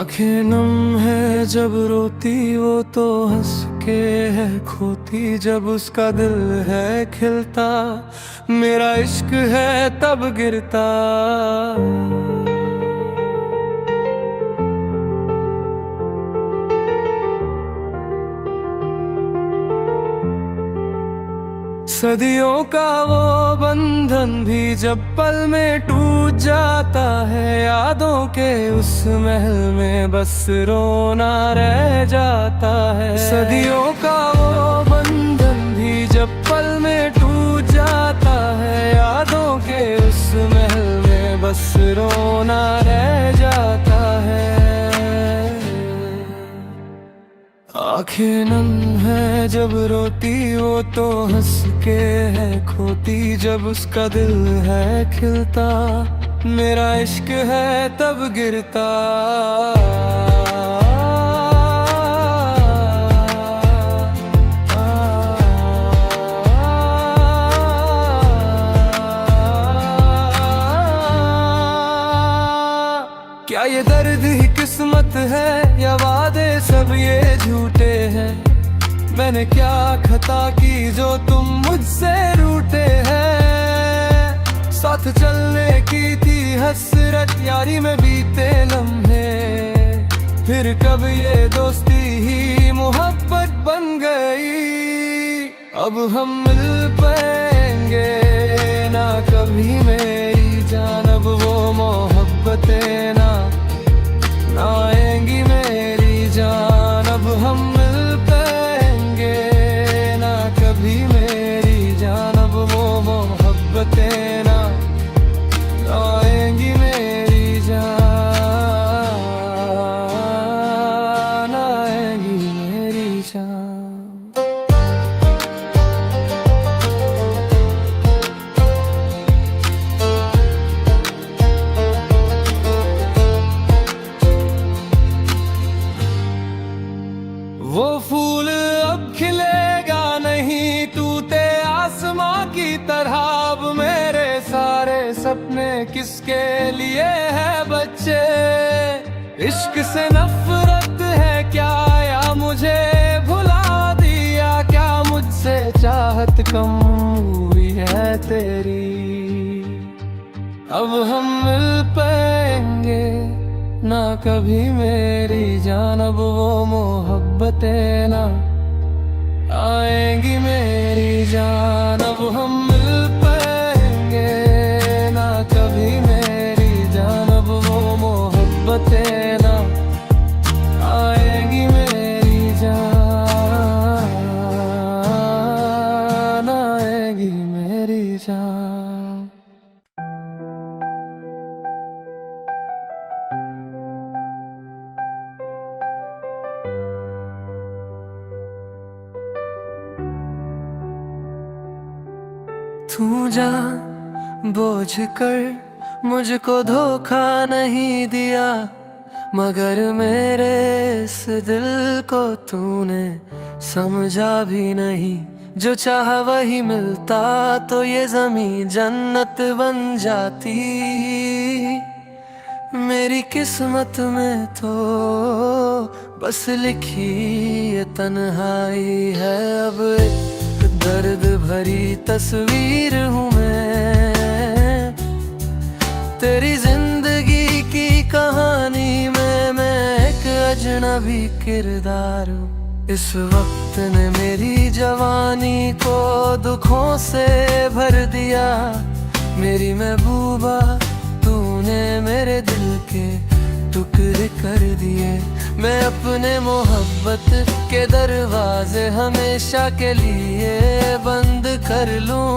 आंखें नम है जब रोती वो तो हंस के है खोती, जब उसका दिल है खिलता मेरा इश्क है तब गिरता। सदियों का वो बंधन भी जब पल में टूट जाता है, यादों के उस महल में बस रोना रह जाता है। सदियों का वो बंधन भी जब पल में टूट जाता है, यादों के उस महल में बस रोना रह जाता है। आंखें नम है जब रोती वो तो हंस के है खोती, जब उसका दिल है खिलता मेरा इश्क है तब गिरता। क्या ये दर्द ही किस्मत है या वादे सब ये झूठे हैं? मैंने क्या खता की जो तुम मुझसे रूठे हैं? साथ चलने की थी हसरत यारी में बीते लम्हे, फिर कब ये दोस्ती ही मोहब्बत बन गई। अब हम मिल पाएंगे ना कभी मेरी जान, अब वो मोहब्बतें ना आएंगी मेरी जान। अब हम मिल पाएंगे ना कभी मेरी जान, अब वो मोहब्बतें ना आएंगी मेरी जान, आएंगी मेरी जान। वो फूल अब खिलेगा नहीं टूटे आसमां की तरह, अब मेरे सारे सपने किसके लिए है बच्चे? इश्क से नफरत है क्या या मुझे भुला दिया? क्या मुझसे चाहत कम हुई है तेरी? अब हम मिल पाएंगे ना कभी मेरी जान, अब वो मोहब्बतें ना आएंगी मेरी जान। अब हम मिल पाएंगे ना कभी मेरी जान, अब वो मोहब्बतें ना आएंगी मेरी जान, आएंगी मेरी जान। तू जान बोझ कर मुझको धोखा नहीं दिया, मगर मेरे इस दिल को तूने समझा भी नहीं। जो चाह वही मिलता तो ये ज़मीं जन्नत बन जाती, मेरी किस्मत में तो बस लिखी ये तन्हाई है। अब दर्द भरी तस्वीर हूँ मैं, तेरी जिंदगी की कहानी में मैं एक अजनबी किरदार हूँ। इस वक्त ने मेरी जवानी को दुखों से भर दिया, मेरी महबूबा तूने मेरे दिल के टुकड़े कर दिए। मैं अपने मोहब्बत के दरवाजे हमेशा के लिए बंद कर लूं,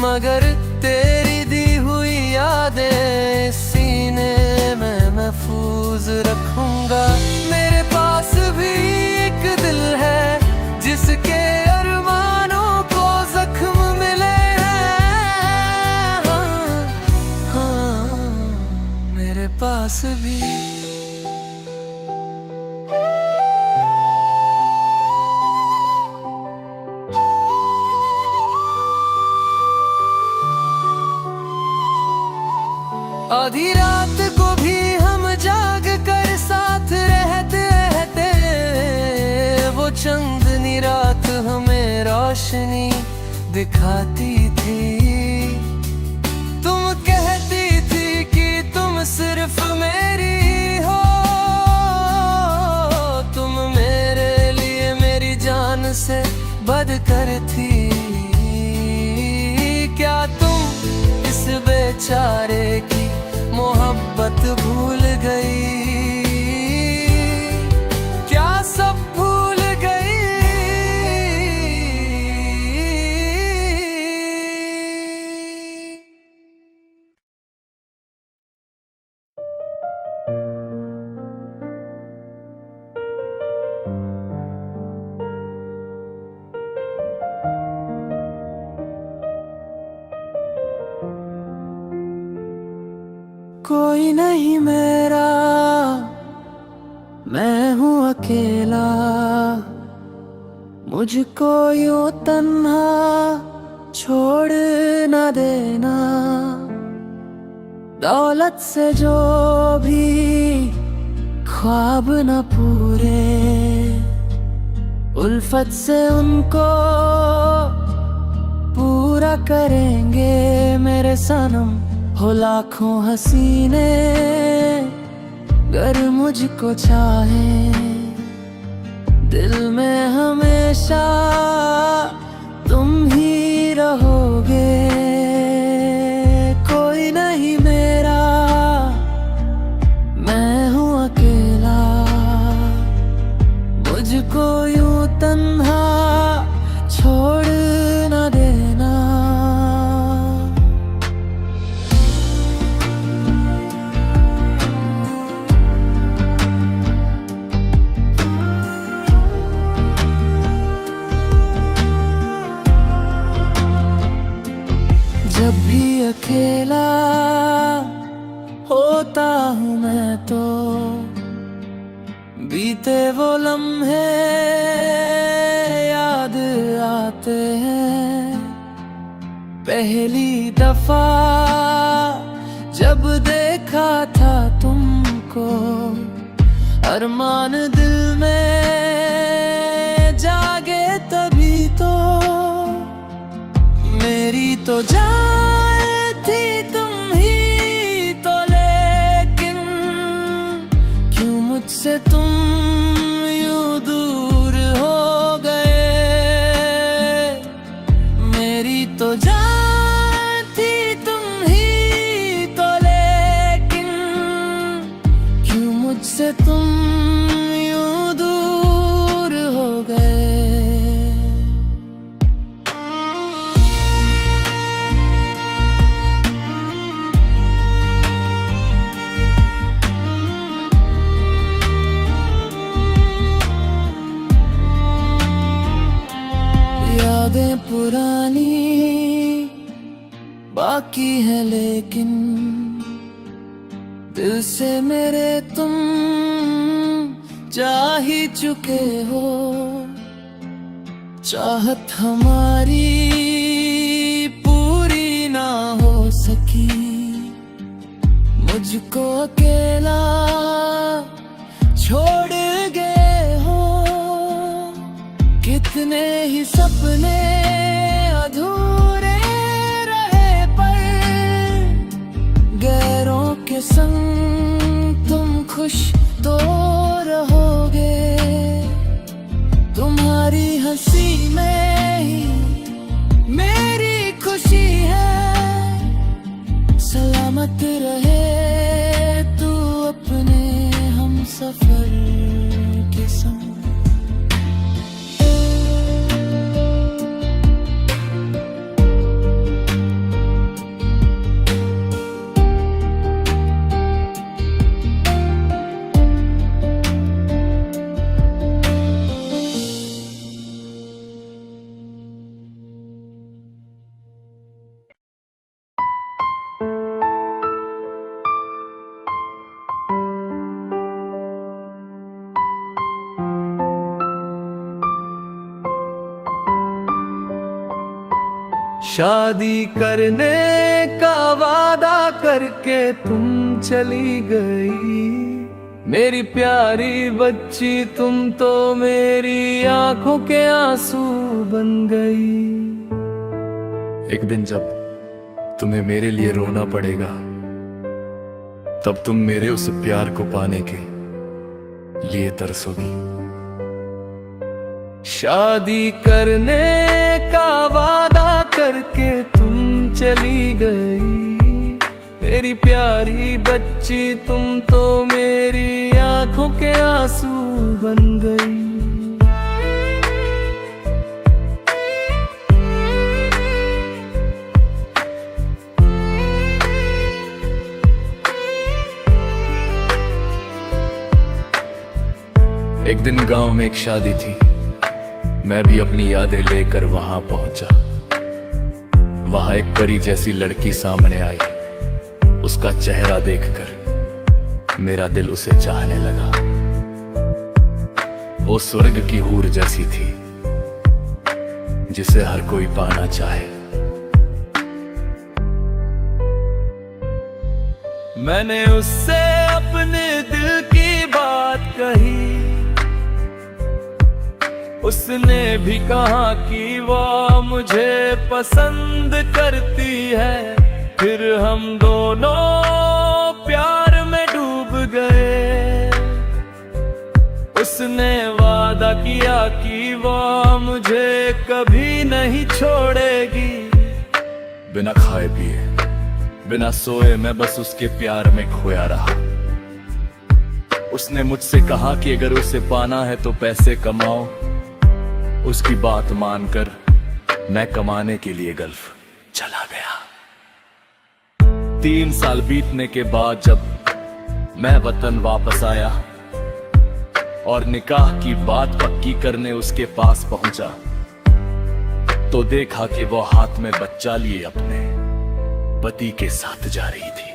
मगर तेरी दी हुई यादें सीने में महफूज रखूंगा। मेरे पास भी एक दिल है जिसके अरमानों को जख्म मिले हैं। हाँ, मेरे पास भी आधी रात को भी हम जाग कर साथ रोशनी दिखाती थी। तुम कहती थी कि तुम सिर्फ मेरी हो, तुम मेरे लिए मेरी जान से बढ़कर थी। क्या तुम इस बेचारे की मोहब्बत भूल गई? क्या सब भूल गई? कोई नहीं मेरा, मैं हूँ अकेला, मुझको यूं तन्हा छोड़ न देना। दौलत से जो भी ख्वाब न पूरे, उल्फत से उनको पूरा करेंगे मेरे सनम। हो लाखों हसीने गर मुझको चाहे, दिल में हमेशा तुम ही रहोगे। कोई नहीं मेरा, मैं हूँ अकेला, मुझको यूं तन्हा छोड़ न देना। जब भी अकेला होता हूँ मैं तो बीते वो लम्हे याद आते हैं। पहली दफा जब देखा था तुमको, अरमान दिल में जागे तभी तो। मेरी तो जान थी तुम ही तो, लेकिन क्यों मुझसे तुम यूं दूर हो गए। मेरी तो जान थी तुम ही तो, लेकिन क्यों मुझसे तुम यूं दूर हो गए। यादें पुरानी बाकी है, लेकिन दिल से मेरे तुम जा ही चुके हो। चाहत हमारी पूरी ना हो सकी, मुझको अकेला छोड़ गए हो। कितने ही सपने अधूरे रहे, पर गैरों के संग तुम खुश तो रहोगे। तुम्हारी हंसी में ही मेरी खुशी है। सलामत रहे तू अपने हम सफर के संग। शादी करने का वादा करके तुम चली गई। मेरी प्यारी बच्ची तुम तो मेरी आंखों के आंसू बन गई। एक दिन जब तुम्हें मेरे लिए रोना पड़ेगा, तब तुम मेरे उस प्यार को पाने के लिए तरसोगी। शादी करने का वादा करके तुम चली गई। मेरी प्यारी बच्ची तुम तो मेरी आंखों के आंसू बन गई। एक दिन गांव में एक शादी थी। मैं भी अपनी यादें लेकर वहां पहुंचा। वहां एक परी जैसी लड़की सामने आई। उसका चेहरा देखकर मेरा दिल उसे चाहने लगा। वो स्वर्ग की हूर जैसी थी, जिसे हर कोई पाना चाहे। मैंने उससे अपने दिल की बात कही। उसने भी कहा कि वो मुझे पसंद करती है। फिर हम दोनों प्यार में डूब गए। उसने वादा किया कि वो मुझे कभी नहीं छोड़ेगी। बिना खाए पिए, बिना सोए मैं बस उसके प्यार में खोया रहा। उसने मुझसे कहा कि अगर उसे पाना है तो पैसे कमाओ। उसकी बात मानकर मैं कमाने के लिए गल्फ चला गया। 3 साल बीतने के बाद जब मैं वतन वापस आया और निकाह की बात पक्की करने उसके पास पहुंचा, तो देखा कि वो हाथ में बच्चा लिए अपने पति के साथ जा रही थी।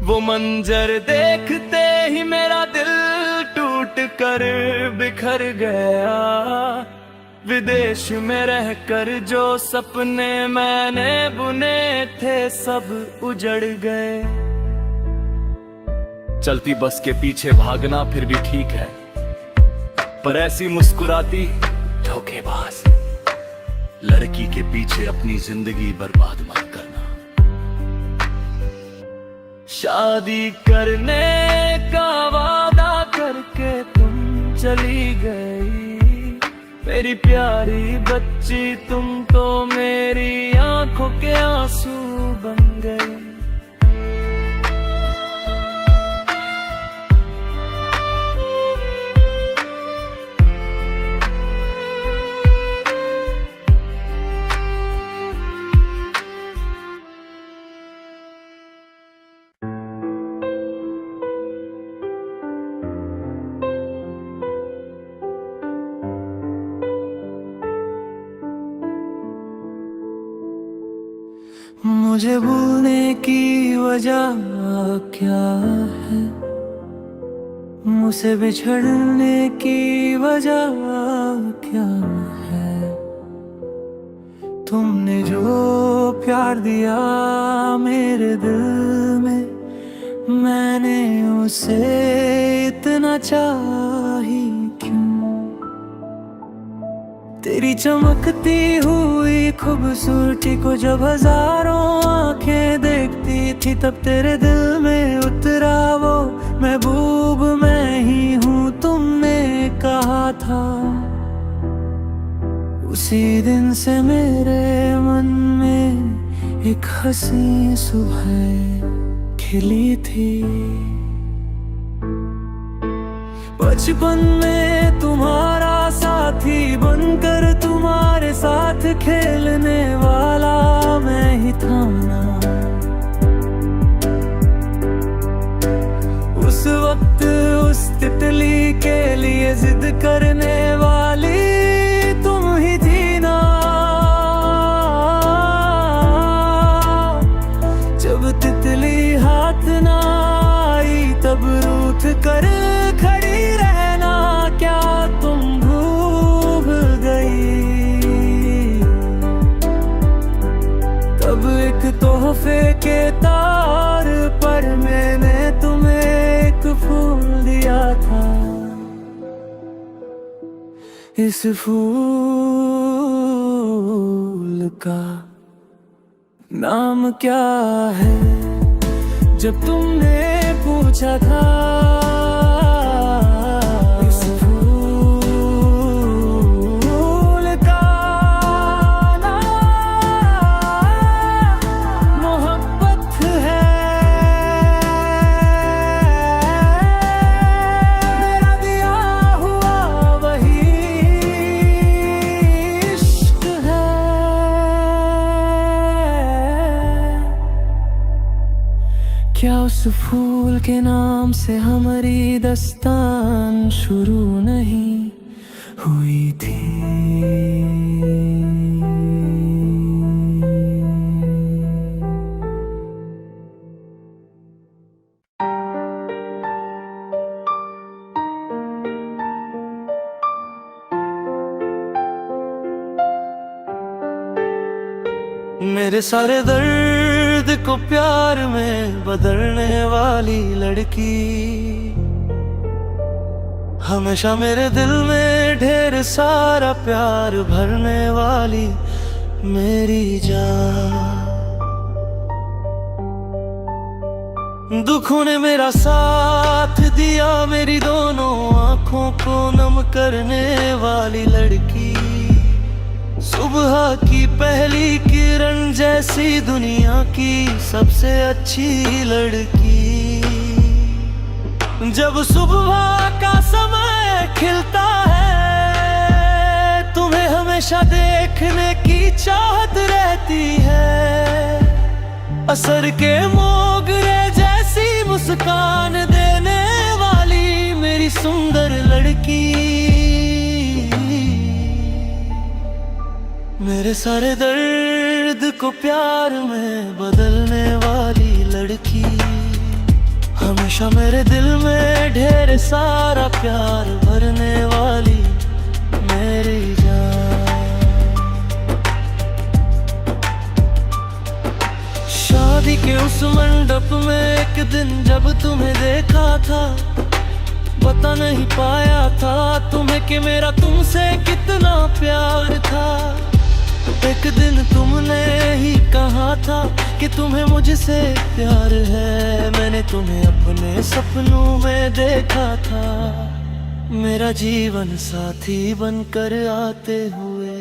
वो मंजर देखते ही मेरा दिल टूट कर बिखर गया। विदेश में रहकर जो सपने मैंने बुने थे सब उजड़ गए। चलती बस के पीछे भागना फिर भी ठीक है, पर ऐसी मुस्कुराती धोखेबाज लड़की के पीछे अपनी जिंदगी बर्बाद मत करना। शादी करने का वादा करके तुम चली गई। मेरी प्यारी बच्ची तुम तो मेरी आंखों के आंसू बन गई। मुझे भूलने की वजह क्या है, मुझसे बिछड़ने की वजह क्या है। तुमने जो प्यार दिया मेरे दिल में, मैंने उसे इतना चाही क्यों। तेरी चमकती हुई खूबसूरती को जब हजारों आंखें देखती थी, तब तेरे दिल में उतरा वो महबूब मैं ही हूँ तुमने कहा था। उसी दिन से मेरे मन में एक हंसी सुबह खिली थी। बचपन में तुम्हारा साथी बनकर तुम्हारे साथ खेलने वाला मैं ही था ना। उस वक्त उस तितली के लिए जिद करने वाली तुम ही थी ना। जब तितली हाथ ना आई तब रूठ कर खड़ी रहना क्या तुम भूल गई। तब एक तोहफे के तार पर मैंने तुम्हें इस फूल का नाम क्या है? जब तुमने पूछा था इस फूल का नाम मोहब्बत है। मेरा दिया हुआ वही इश्क है। क्या उस फूल के नाम से हमारी दास्तान शुरू नहीं हुई थी? मेरे सारे दर्द को प्यार में बदलने वाली लड़की, हमेशा मेरे दिल में ढेर सारा प्यार भरने वाली मेरी जान। दुखों ने मेरा साथ दिया, मेरी दोनों आंखों को नम करने वाली लड़की, सुबह की पहली किरण जैसी दुनिया की सबसे अच्छी लड़की। जब सुबह का समय खिलता है, तुम्हें हमेशा देखने की चाहत रहती है। असर के मोगरे जैसी मुस्कान देने वाली मेरी सुंदर लड़की, मेरे सारे दर्द को प्यार में बदलने वाली लड़की, हमेशा मेरे दिल में ढेर सारा प्यार भरने वाली मेरी जान। शादी के उस मंडप में एक दिन जब तुम्हें देखा था, बता नहीं पाया था तुम्हें कि मेरा तुमसे कितना प्यार था। एक दिन तुमने ही कहा था कि तुम्हें मुझसे प्यार है। मैंने तुम्हें अपने सपनों में देखा था, मेरा जीवन साथी बनकर आते हुए।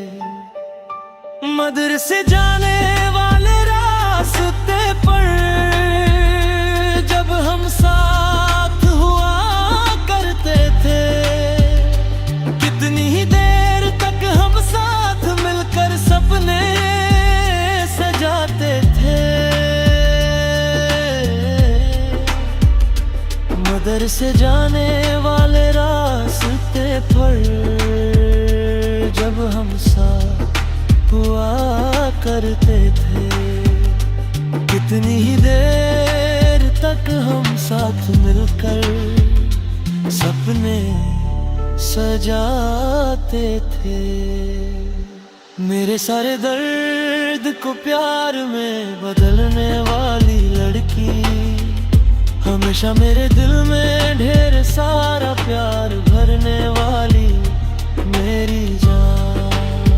मदरसे जाने वाले रास्ते पर जब हम साथ हुआ करते थे, कितनी ही देर तक हम साथ मिलकर सपने सजाते थे। मदरसे जाने वाले रास्ते पर जब हम साथ हुआ करते थे, कितनी ही देर तक हम साथ मिलकर सपने सजाते थे। मेरे सारे दर्द को प्यार में बदलने वाली लड़की, हमेशा मेरे दिल में ढेर सारा प्यार भरने वाली मेरी जान।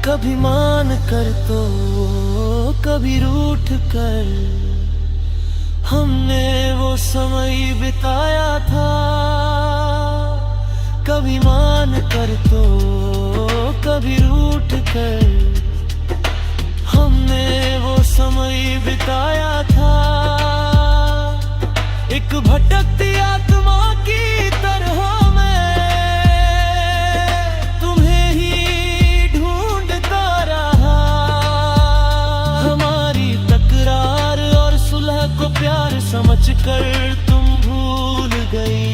कभी मान कर तो कभी रूठ कर हमने वो समय बिताया था। कभी मान कर तो कभी रूठ कर हमने वो समय बिताया था। एक भटकती आत्मा की तरह मैं तुम्हें ही ढूंढता रहा। हमारी तकरार और सुलह को प्यार समझकर तुम भूल गई।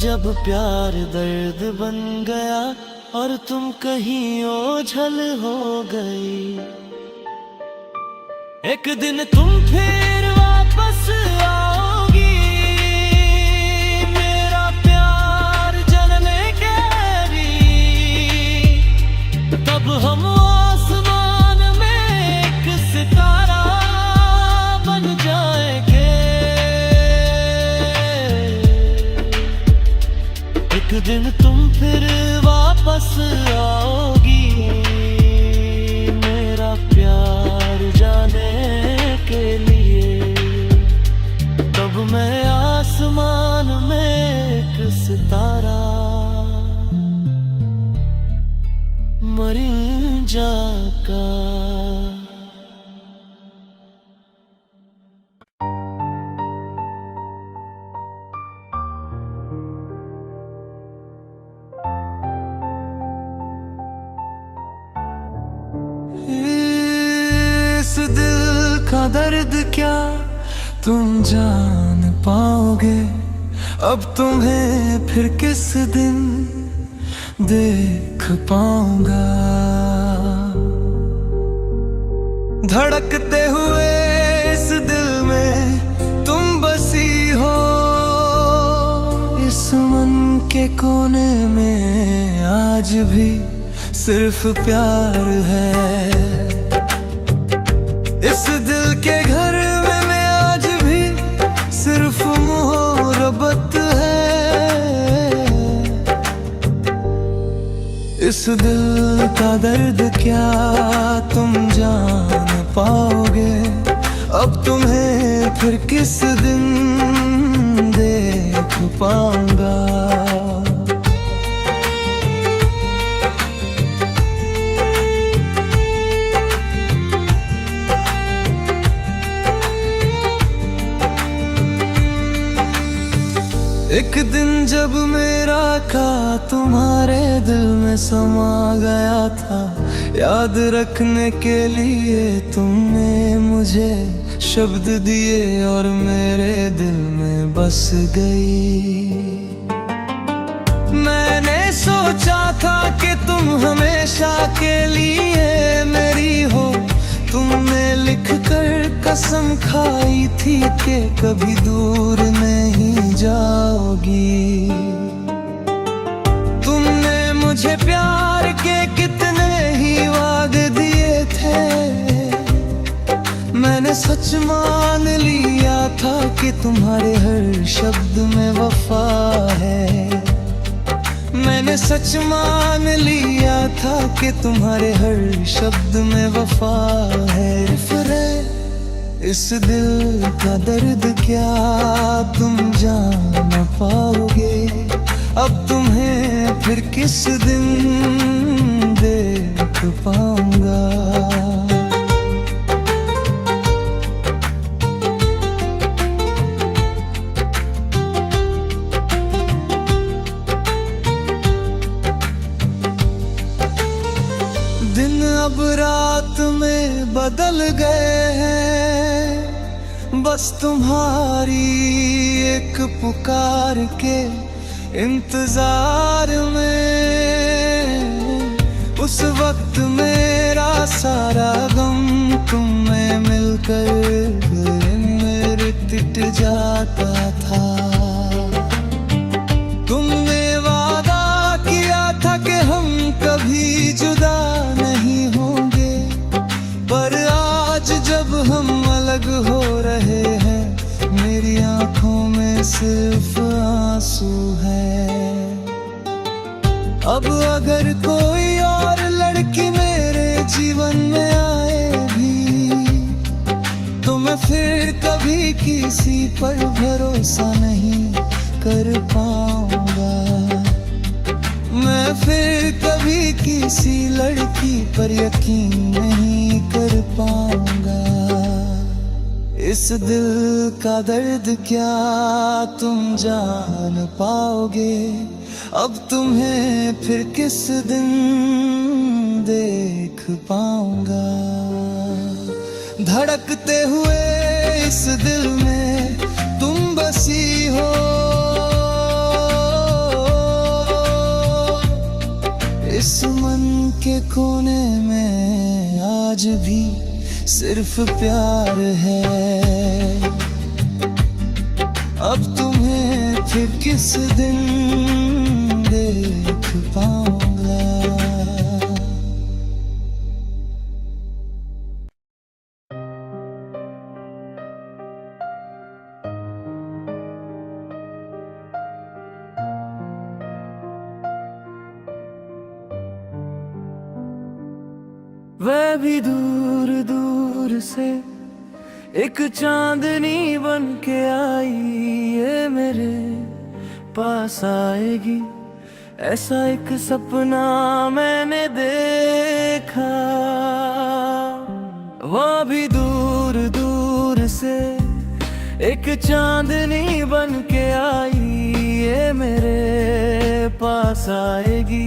जब प्यार दर्द बन गया और तुम कहीं ओझल हो गई, एक दिन तुम फिर वापस आओगी। मेरा प्यार जलने के भी, तब हम आसमान में एक सितारा बन जाएंगे। दिन तुम फिर वापस आओगी मेरा प्यार जाने के लिए, तब मैं आसमान में एक सितारा मरीजा का। इस दिल का दर्द क्या तुम जान पाओगे, अब तुम्हें फिर किस दिन देख पाऊंगा। धड़कते हुए इस दिल में तुम बसी हो, इस मन के कोने में आज भी सिर्फ प्यार है। इस दिल के घर में मैं आज भी सिर्फ मोहब्बत है। इस दिल का दर्द क्या तुम जान पाओगे, अब तुम्हें फिर किस दिन देख पाऊंगा। एक दिन जब मेरा का तुम्हारे दिल में समा गया था, याद रखने के लिए तुमने मुझे शब्द दिए और मेरे दिल में बस गई। मैंने सोचा था कि तुम हमेशा के लिए मेरी हो, तुमने लिख कर कसम खाई थी कि कभी दूर नहीं जाओगी। तुमने मुझे प्यार के कितने ही वादे दिए थे, मैंने सच मान लिया था कि तुम्हारे हर शब्द में वफा है। मैंने सच मान लिया था कि तुम्हारे हर शब्द में वफा है। इस दिल का दर्द क्या तुम जान पाओगे, अब तुम्हें फिर किस दिन देख पाऊंगा। दिन अब रात में बदल गए हैं, बस तुम्हारी एक पुकार के इंतजार में। उस वक्त मेरा सारा गम तुम्हें मिलकर मेरे मिट जाता था। तुमने वादा किया था कि हम कभी जुदा नहीं होंगे, पर आज जब हम अलग हो रहे हैं मेरी आंखों में सिर्फ आंसू है। अब अगर कोई और लड़की मेरे जीवन में आए भी तो मैं फिर कभी किसी पर भरोसा नहीं कर पाऊंगा। मैं फिर कभी किसी लड़की पर यकीन नहीं कर पाऊंगा। इस दिल का दर्द क्या तुम जान पाओगे, अब तुम्हें फिर किस दिन देख पाऊंगा। धड़कते हुए इस दिल में तुम बसी हो, इस मन के कोने में आज भी सिर्फ प्यार है। अब तुम्हें फिर किस दिन देख पाऊंगा। वह भी दूर दूर से एक चांदनी बन के आई, ये मेरे पास आएगी, ऐसा एक सपना मैंने देखा। वह भी दूर दूर से एक चांदनी बन के आई, ये मेरे पास आएगी,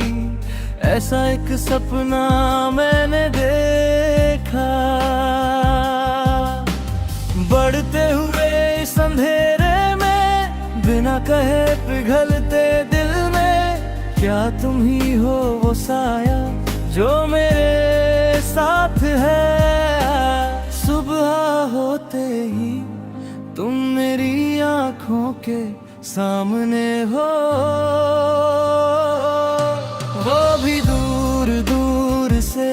ऐसा एक सपना मैंने देखा। बढ़ते हुए इस अंधेरे में, बिना कहे पिघलते दिल में, क्या तुम ही हो वो साया जो मेरे साथ है। सुबह होते ही तुम मेरी आँखों के सामने हो। वो भी दूर दूर से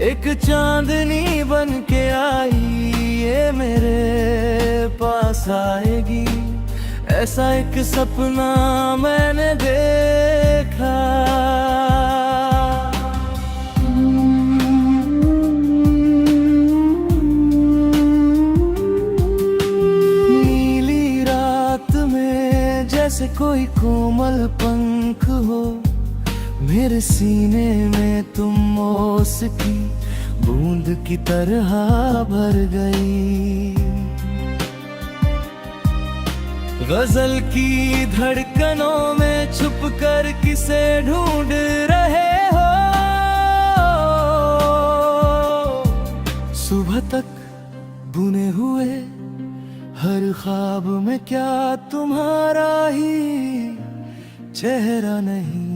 एक चांदनी बन के आई, ये मेरे पास आएगी, ऐसा एक सपना मैंने देखा। नीली रात में जैसे कोई कोमल पंख हो, मेरे सीने में तुम ओस की बूंद की तरह भर गई। गजल की धड़कनों में छुप कर किसे ढूंढ रहे हो। सुबह तक बुने हुए हर ख्वाब में क्या तुम्हारा ही चेहरा नहीं।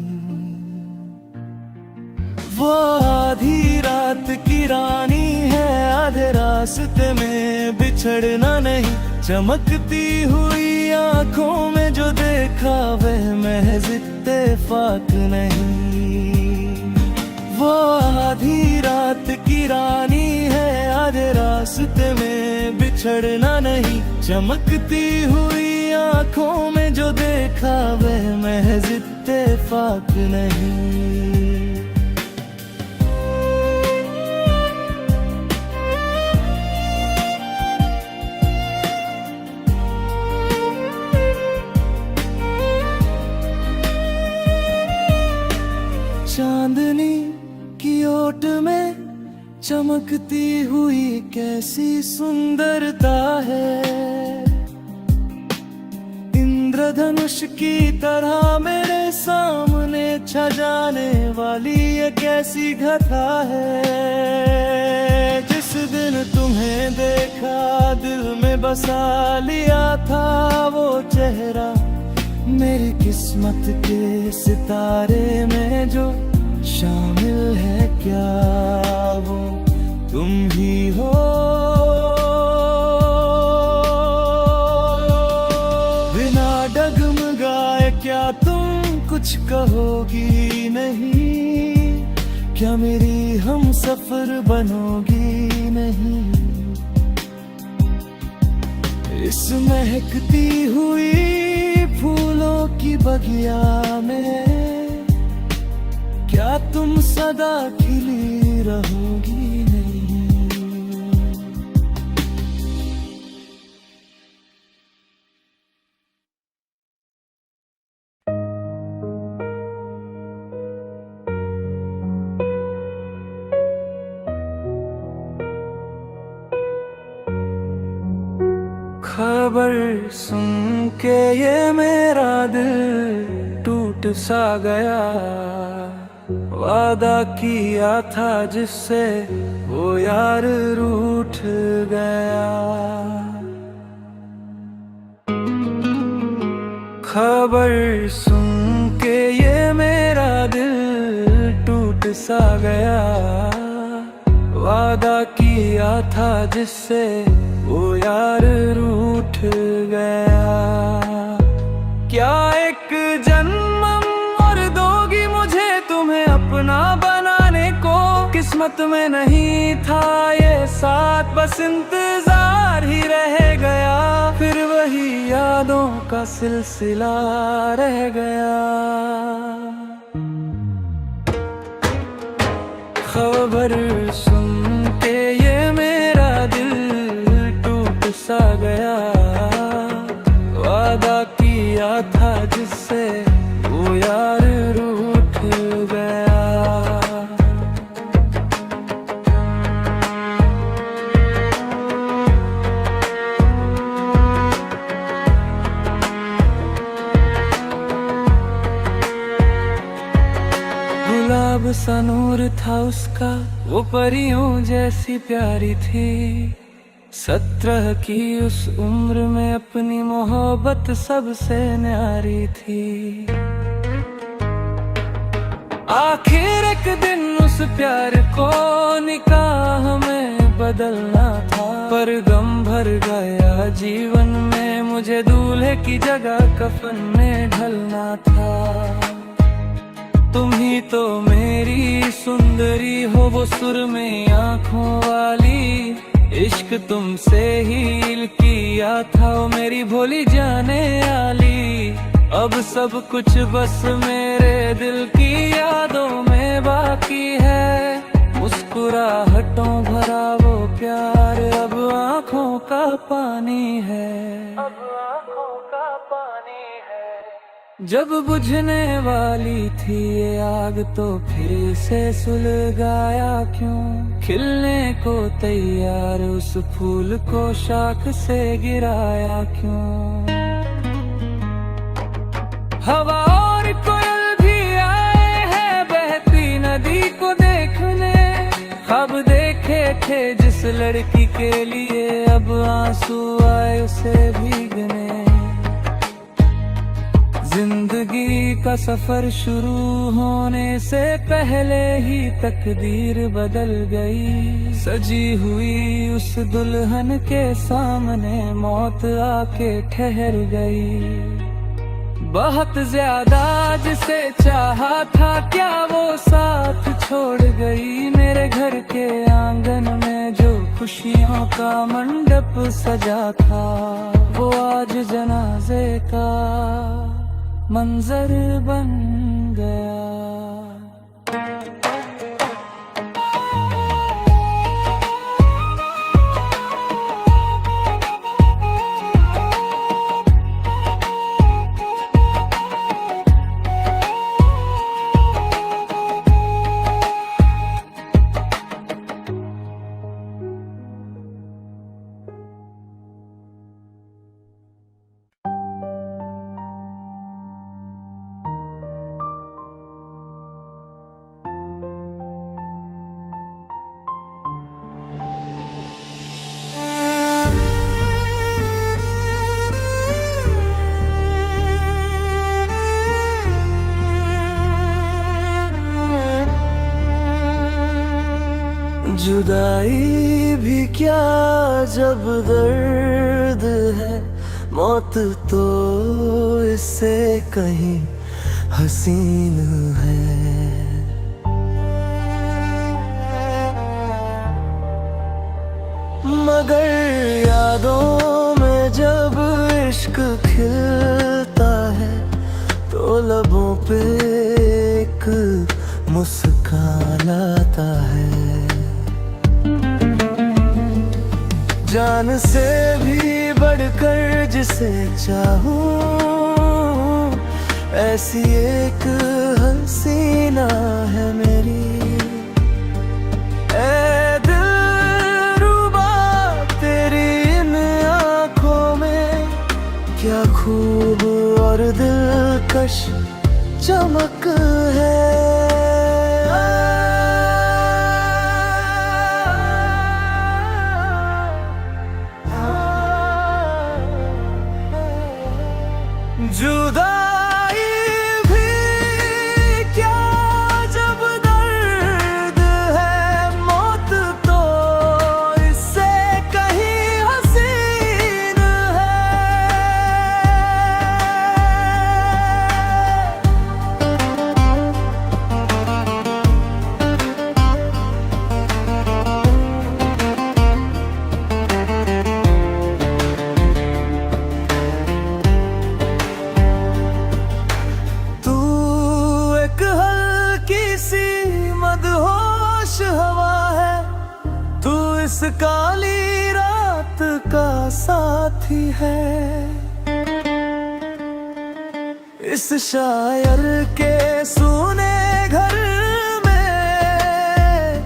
वो आधी रात की रानी है, आधे रास्ते में बिछड़ना नहीं। चमकती हुई आंखों में जो देखा वह महज इत्तेफाक नहीं। वो आधी रात की रानी है, आधे रास्ते में बिछड़ना नहीं। चमकती हुई आंखों में जो देखा वह महज इत्तेफाक नहीं। चांदनी की ओट में चमकती हुई कैसी सुंदरता है। इंद्रधनुष की तरह मेरे सामने छा जाने वाली ये कैसी घटा है। जिस दिन तुम्हें देखा दिल में बसा लिया था वो चेहरा, मेरी किस्मत के सितारे में जो शामिल है क्या वो तुम ही हो। बिना डगमगाए क्या तुम कुछ कहोगी नहीं, क्या मेरी हम सफर बनोगी नहीं। इस महकती हुई फूलों की बगिया में क्या तुम सदा खिली रहोगी नहीं। खबर सुन के ये मेरा दिल टूट सा गया। वादा किया था जिससे वो यार रूठ गया। खबर सुन के ये मेरा दिल टूट सा गया। वादा किया था जिससे वो यार रूठ गया। क्या एक जन्म और दोगी मुझे तुम्हें अपना बनाने को। किस्मत में नहीं था ये साथ, बस इंतजार ही रह गया। फिर वही यादों का सिलसिला रह गया। खबर वादा किया था जिससे वो यार रूठ गया। गुलाब सा नूर था उसका, वो परियों जैसी प्यारी थी। 17 की उस उम्र में अपनी मोहब्बत सबसे न्यारी थी। आखिर एक दिन उस प्यार को निकाह में बदलना था, पर गम भर गया जीवन में, मुझे दूल्हे की जगह कफन में ढलना था। तुम ही तो मेरी सुंदरी हो, वो सुरमई आँखों वाली, इश्क तुमसे ही किया था, ओ मेरी भोली जाने आली। अब सब कुछ बस मेरे दिल की यादों में बाकी है, मुस्कुराहटों भरा वो प्यार अब आँखों का पानी है, अब आँखों का पानी है। जब बुझने वाली थी ये आग तो फिर से सुलगाया क्यों, खिलने को तैयार उस फूल को शाख से गिराया क्यों। हवा और कोयल भी आए हैं बहती नदी को देखने, ख्वाब देखे थे जिस लड़की के लिए, अब आंसू आए उसे भीगने। जिंदगी का सफर शुरू होने से पहले ही तकदीर बदल गई, सजी हुई उस दुल्हन के सामने मौत आके ठहर गई। बहुत ज्यादा जिसे चाहा था क्या वो साथ छोड़ गई, मेरे घर के आंगन में जो खुशियों का मंडप सजा था, वो आज जनाजे का मंजर बन गया। जुदाई भी क्या जब दर्द है, मौत तो इससे कहीं हसीन है। मगर यादों में जब इश्क खिलता है, तो लबों पे एक मुस्कान आता है। जान से भी बढ़कर जिसे चाहूं, ऐसी एक हसीना है मेरी। ऐ दिलरुबा तेरी इन आँखों में क्या खूब और दिलकश चमक है। जुदाई भी क्या जब दर्द है, मौत तो इससे कहीं हसीन है। है। इस शायर के सुने घर में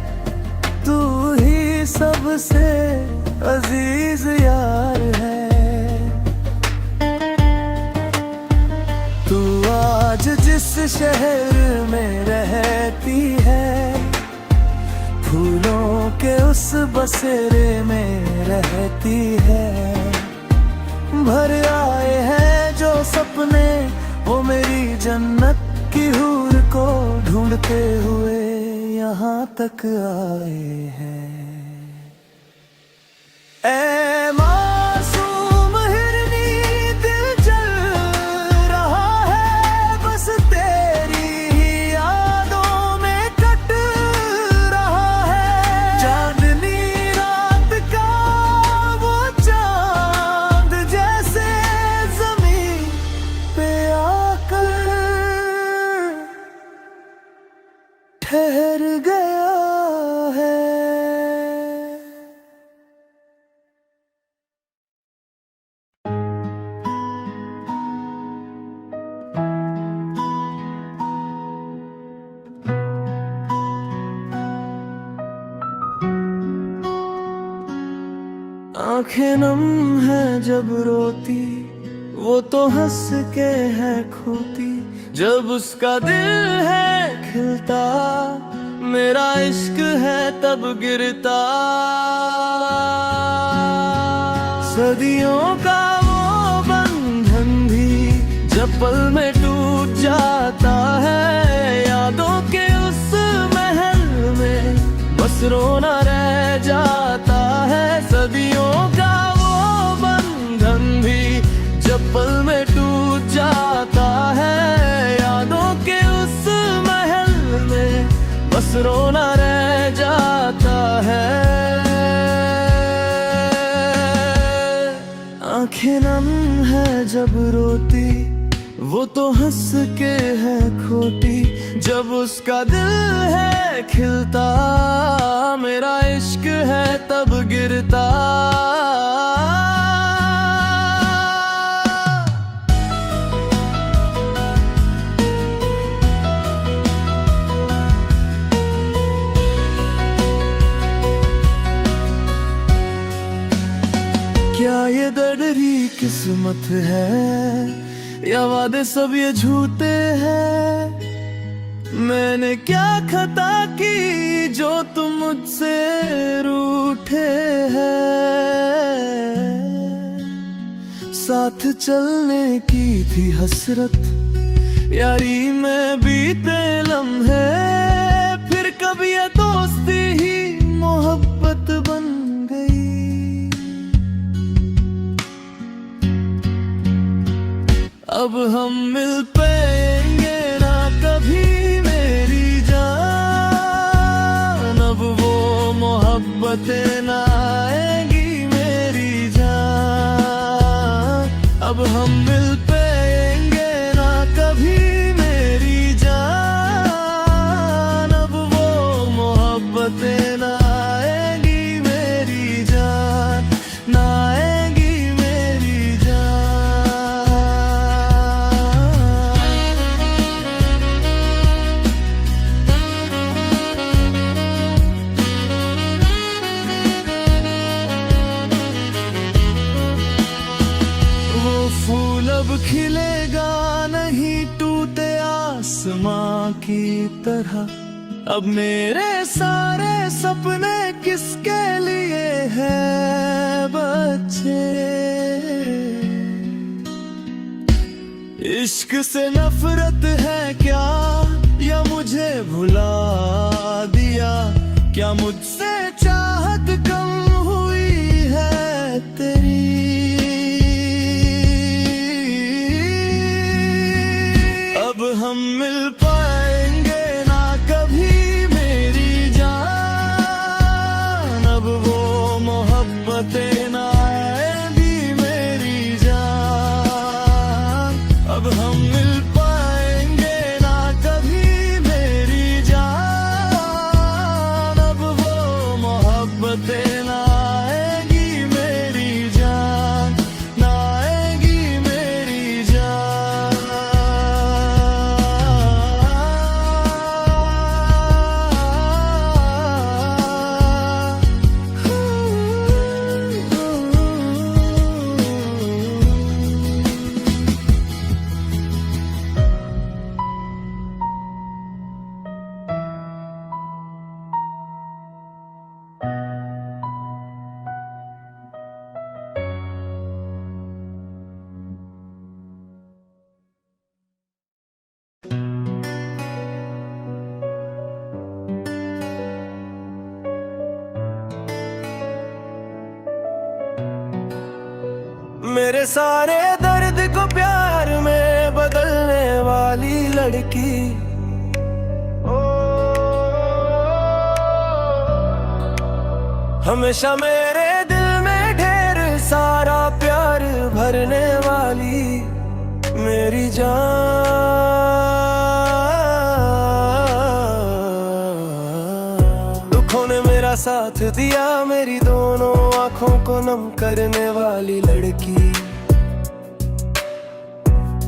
तू ही सबसे अजीज यार है। तू आज जिस शहर में रहती है, फूलों के उस बसेरे में रहती है। भर आए हैं जो सपने वो मेरी जन्नत की हूर को ढूंढते हुए यहाँ तक आए हैं। ऐ मासूम हिरनी दिल जल रहा है, बस तेरी ही यादों में कट रहा है। चांदनी रात का वो चांद जैसे जमीन पे आकर ठहर गया है। आंखें नम है जब रोती, वो तो हंस के है खोती। जब उसका दिल है खिलता, मेरा इश्क है तब गिरता। सदियों का वो बंधन भी जब पल में टूट जाता है। यादों के उस महल में बस रोना रह जाता है। सदियों का वो बंधन भी जब पल में टूट जाता है। यादों के उस महल में बस रोना रह जाता है। आंखें नम है जब रोती, वो तो हंस के है खोटी। जब उसका दिल है खिलता, मेरा इश्क है तब गिरता। क्या ये दर्दरी किस्मत है या वादे सब ये झूठे हैं? मैंने क्या खता की जो तुम मुझसे रूठे हैं? साथ चलने की थी हसरत, यारी में बीते लम्हे। फिर कभी ये दोस्ती ही मोहब्बत बन गई। अब हम मिल पाएंगे ना कभी मेरी जान। अब वो मोहब्बतें ना आएंगी मेरी जान। अब हम मिल पाएंगे ना कभी मेरी जान। अब वो मोहब्बतें ना आएंगी मेरी जान, ना आएंगी मेरी जान। वो फूल अब खिलेगा नहीं टूटे आसमां की तरह। अब मेरे सारे सपने किसके लिए हैं बच्चे? इश्क से नफरत है क्या या मुझे भुला दिया? क्या मुझसे चाहत कम हुई है तेरी? अब हम मिल पाएंगे ना कभी मेरी जान। अब वो मोहब्बतें ना आएंगी मेरी जान। अब हम मिल पाएंगे ना कभी मेरी जान। अब वो मोहब्बतें मेरे सारे दर्द को प्यार में बदलने वाली लड़की। हमेशा मेरे दिल में ढेर सारा प्यार भरने वाली मेरी जान। दुखों ने मेरा साथ दिया, मेरी दोनों आंखों को नम करने वाली लड़की।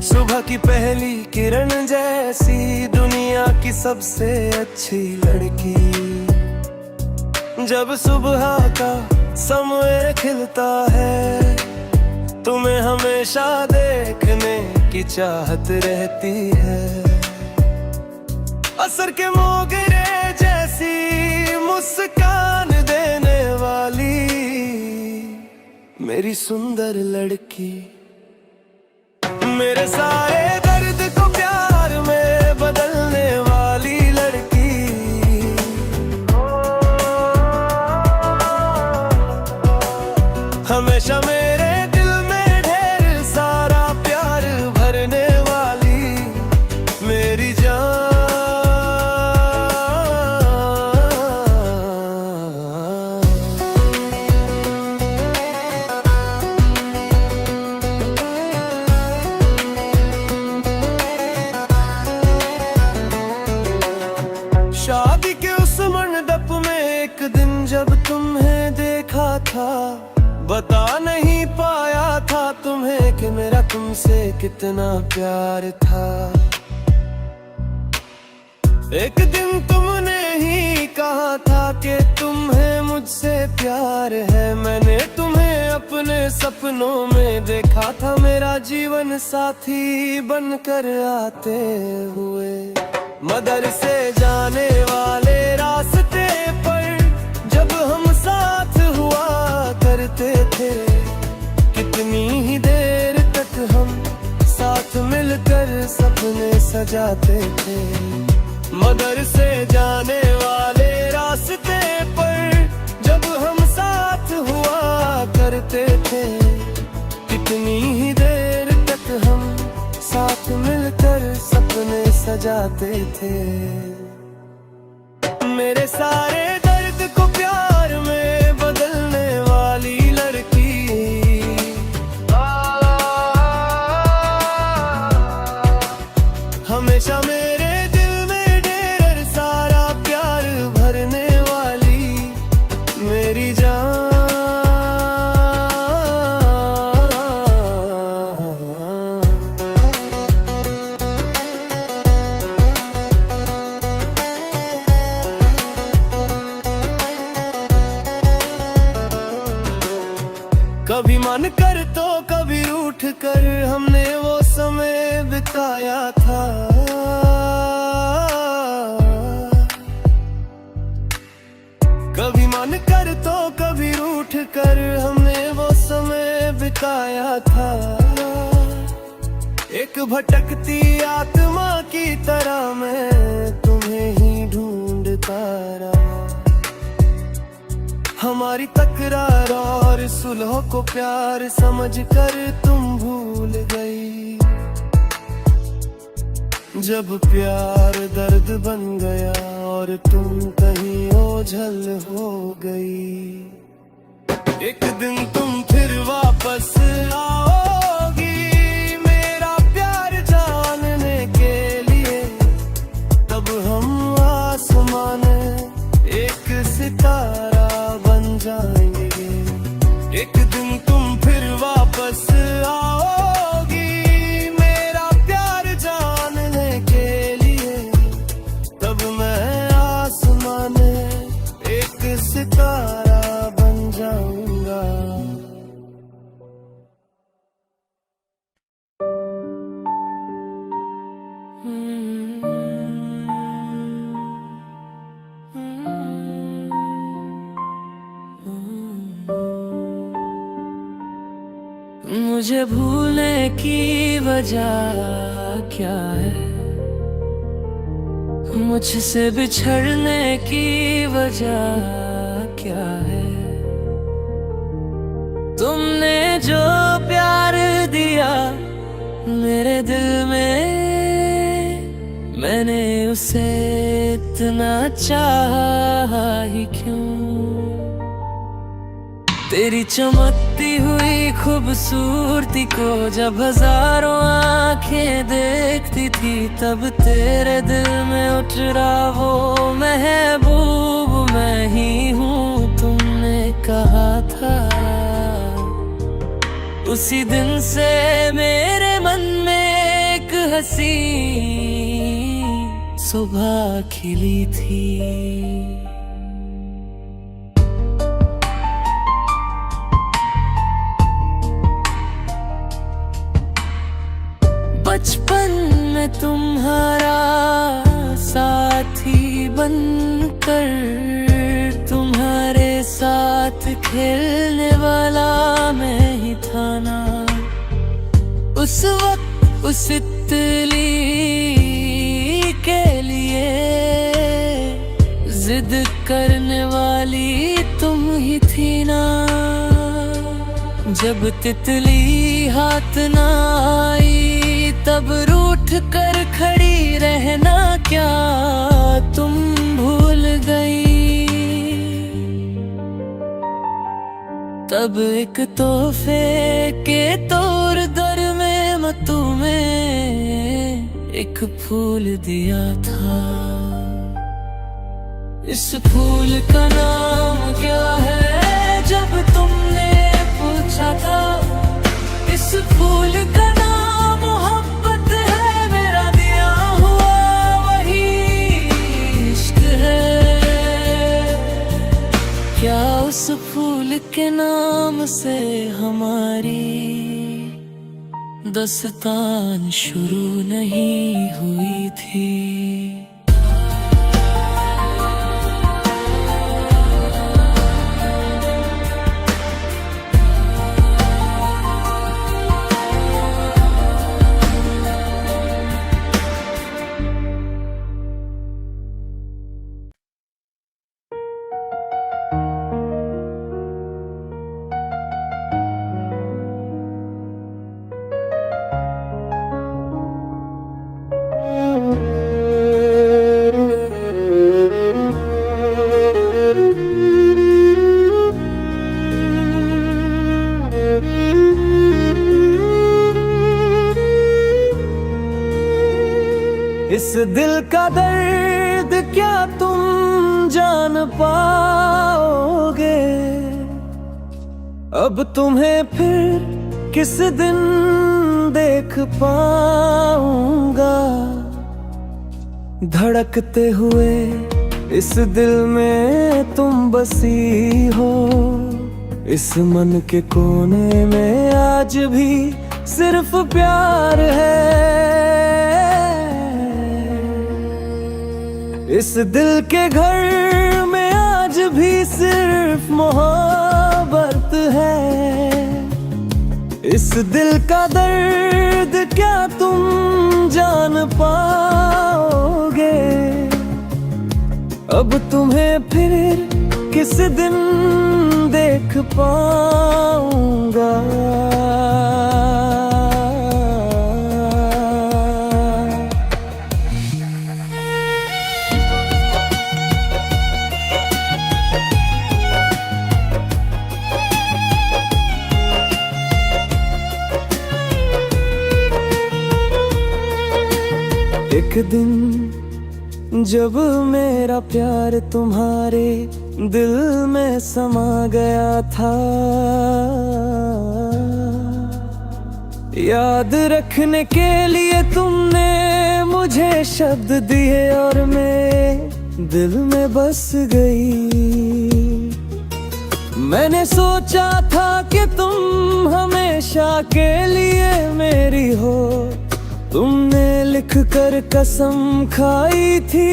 सुबह की पहली किरण जैसी दुनिया की सबसे अच्छी लड़की। जब सुबह का समय खिलता है, तुम्हें हमेशा देखने की चाहत रहती है। असर के मोगरे जैसी मुस्कान देने वाली मेरी सुंदर लड़की। मेरे सारे दर्द को प्यार में बदलने वाली लड़की। हमेशा मेरे दिल में ढेर सारा प्यार भरने वाली मेरी जान। शादी के उस मंडप में एक दिन जब तुम्हें देखा था, बता नहीं पाया था तुम्हें कि मेरा तुमसे कितना प्यार था। एक दिन तुमने ही कहा था कि तुम्हें मुझसे प्यार है। मैंने तुम्हें अपने सपनों में देखा था, मेरा जीवन साथी बनकर आते हुए। मदरसे जाने वाले रास्ते पर जब हम साथ हुआ करते थे, कितनी ही देर तक हम साथ मिलकर सपने सजाते थे। मदरसे जाने वाले रास्ते पर जब हम साथ हुआ करते थे, कितनी ही देर तक हम साथ मिलकर सपने सजाते थे। मेरे सारे दर्द को प्यार में बदलने वाली लड़की। हमेशा मेरे दिल में ढेर सारा प्यार भरने वाली मेरी जान। कभी मन कर तो कभी रूठ कर हमने वो समय बिताया था। कभी मन कर तो कभी रूठ कर हमने वो समय बिताया था। एक भटकती आत्मा की तरह मैं तुम्हें ही ढूंढता रहा। हमारी तकरार और सुलह को प्यार समझकर तुम भूल गई। जब प्यार दर्द बन गया और तुम कहीं ओझल हो गई। एक दिन तुम फिर वापस आओगी मेरा प्यार जानने के लिए। तब हम आसमान एक सितारा बन जाएंगे। एक दिन तुम फिर वापस आओगी मेरा प्यार जानने के लिए। तब मैं आसमान एक सितारा बन जाऊंगा। मुझे भूलने की वजह क्या है, मुझसे बिछड़ने की वजह क्या है। तुमने जो प्यार दिया मेरे दिल में, मैंने उसे इतना चाहा ही क्यों। तेरी चमकती हुई खूबसूरती को जब हजारों आंखें देखती थी, तब तेरे दिल में उठ रहा वो महबूब मैं ही हूँ। तुमने कहा था उसी दिन से मेरे मन में एक हंसी सुबह खिली थी। बचपन में तुम्हारा साथी बनकर, तुम्हारे साथ खेलने वाला मैं ही था ना। उस वक्त उस तितली के लिए जिद करने वाली तुम ही थी ना। जब तितली हाथ ना आई तब रूठ कर खड़ी रहना क्या तुम भूल गई। तब एक तोहफे के तौर दर में मैं तुम्हें एक फूल दिया था। इस फूल का नाम क्या है जब तुमने पूछा था। इस फूल का नाम मोहब्बत है, मेरा दिया हुआ वही इश्क है। क्या उस फूल के नाम से हमारी दास्तान शुरू नहीं हुई थी। इस दिल का दर्द क्या तुम जान पाओगे। अब तुम्हें फिर किस दिन देख पाऊंगा। धड़कते हुए इस दिल में तुम बसी हो। इस मन के कोने में आज भी सिर्फ प्यार है। इस दिल के घर में आज भी सिर्फ मोहब्बत है। इस दिल का दर्द क्या तुम जान पाओगे। अब तुम्हें फिर किस दिन देख पाऊंगा। एक दिन जब मेरा प्यार तुम्हारे दिल में समा गया था। याद रखने के लिए तुमने मुझे शब्द दिए और मेरे दिल में बस गई। मैंने सोचा था कि तुम हमेशा के लिए मेरी हो। तुमने लिख कर कसम खाई थी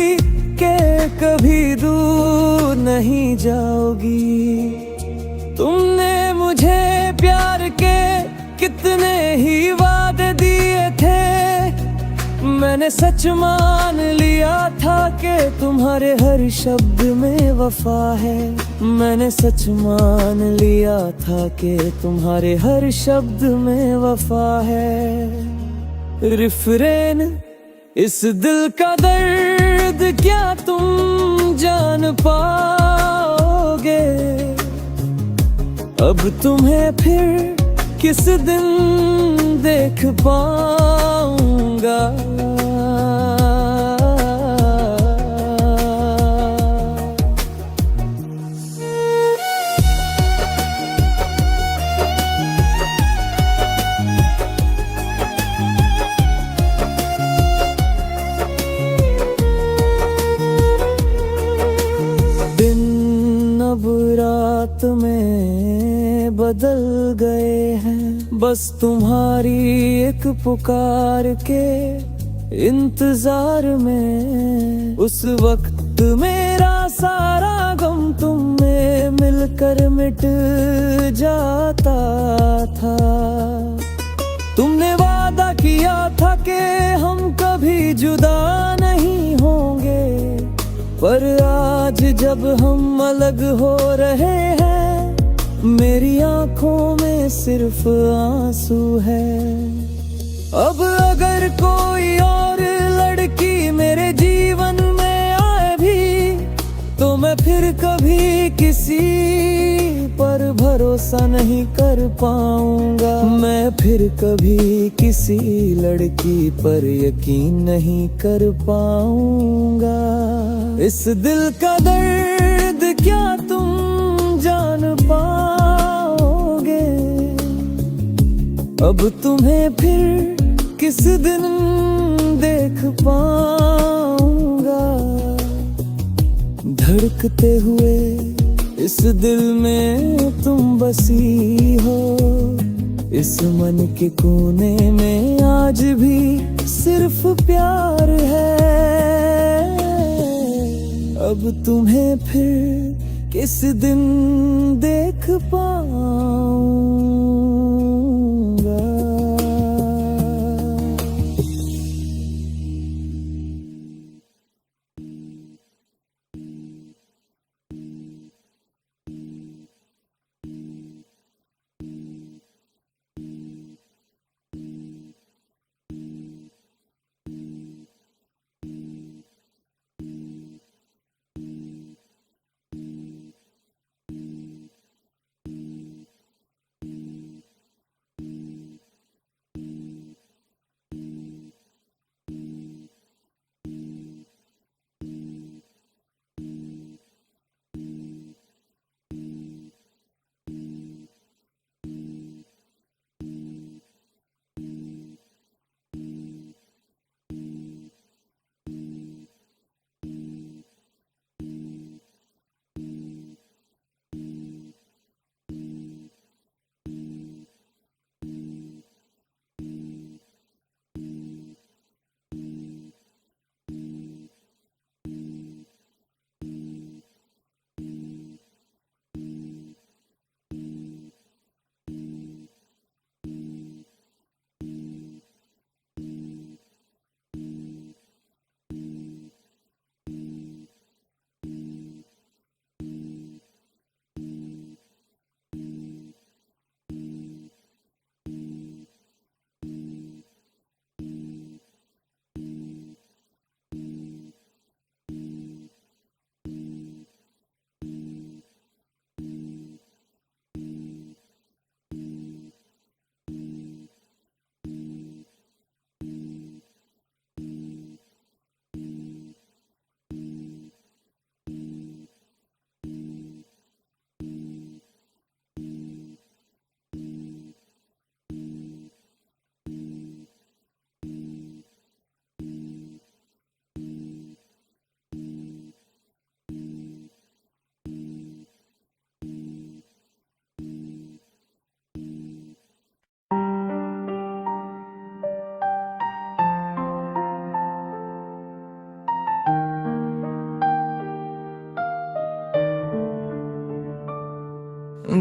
कि कभी दूर नहीं जाओगी। तुमने मुझे प्यार के कितने ही वादे दिए थे। मैंने मैंने सच मान लिया था कि तुम्हारे हर शब्द में वफा है। मैंने सच मान लिया था कि तुम्हारे हर शब्द में वफा है। रिफ्रेन इस दिल का दर्द क्या तुम जान पाओगे? अब तुम्हें फिर किस दिन देख पाऊंगा? दिन अब रात में बदल गए हैं, बस तुम्हारी एक पुकार के इंतजार में। उस वक्त मेरा सारा गम तुम में मिलकर मिट जाता था। तुमने वादा किया था कि हम कभी जुदा नहीं होंगे, पर आज जब हम अलग हो रहे हैं, मेरी आंखों में सिर्फ आंसू है। अब अगर कोई और लड़की मेरे जीवन में आए भी, तो मैं फिर कभी किसी पर भरोसा नहीं कर पाऊंगा। मैं फिर कभी किसी लड़की पर यकीन नहीं कर पाऊंगा। इस दिल का दर्द क्या तुम जान पाओगे? अब तुम्हें फिर किस दिन देख पाऊंगा? धड़कते हुए इस दिल में तुम बसी हो, इस मन के कोने में आज भी सिर्फ प्यार है। अब तुम्हें फिर किस दिन देख पाऊंगा?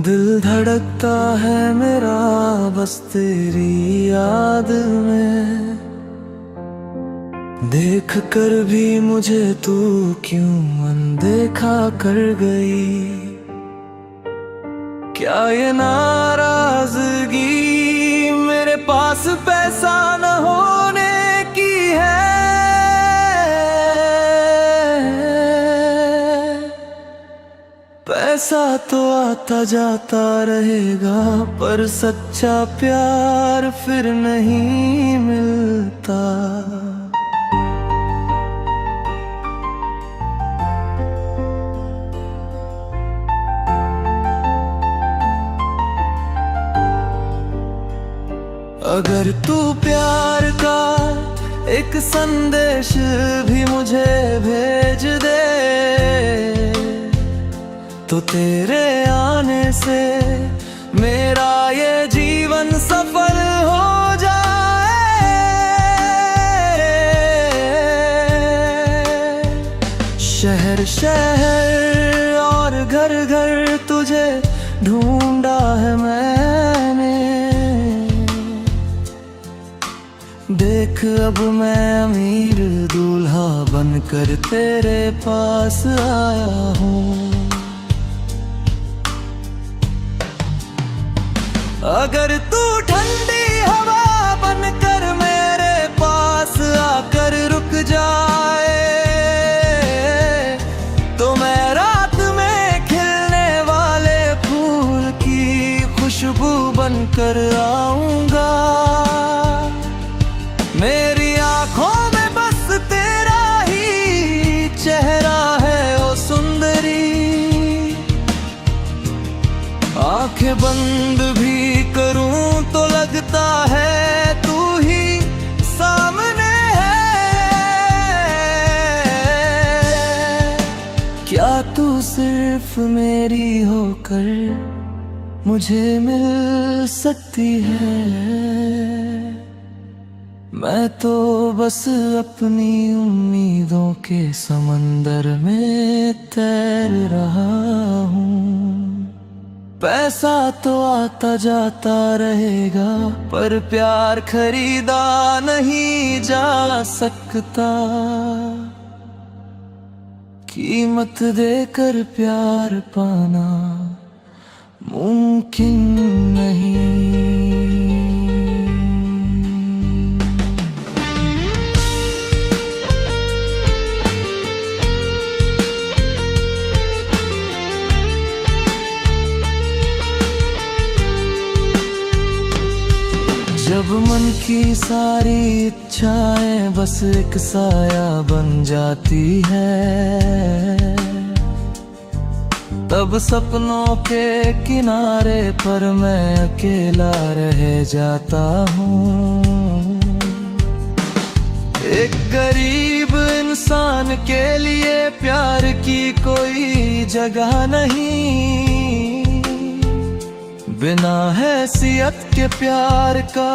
दिल धड़कता है मेरा बस तेरी याद में, देख कर भी मुझे तू क्यों अनदेखा कर गई। क्या ये नाराजगी मेरे पास पैसा न होने की है। पैसा तो आता जाता रहेगा पर सच्चा प्यार फिर नहीं मिलता। अगर तू प्यार का एक संदेश भी मुझे भेज दे तो तेरे आने से मेरा ये जीवन सफल हो जाए। शहर शहर और घर घर तुझे ढूंढा है मैंने। देख अब मैं अमीर दूल्हा बनकर तेरे पास आया हूँ। अगर तू ठंडी हवा बनकर मेरे पास आकर रुक जाए तो मैं रात में खिलने वाले फूल की खुशबू बनकर आऊंगा। मेरी आंखों में बस तेरा ही चेहरा है ओ सुंदरी। आंखें बंद भी करूं तो लगता है तू ही सामने है। क्या तू सिर्फ मेरी होकर मुझे मिल सकती है। मैं तो बस अपनी उम्मीदों के समंदर में तैर रहा हूँ। पैसा तो आता जाता रहेगा पर प्यार खरीदा नहीं जा सकता। कीमत देकर प्यार पाना मुमकिन नहीं। जब मन की सारी इच्छाएं बस एक साया बन जाती है तब सपनों के किनारे पर मैं अकेला रह जाता हूँ। एक गरीब इंसान के लिए प्यार की कोई जगह नहीं। बिना हैसियत के प्यार का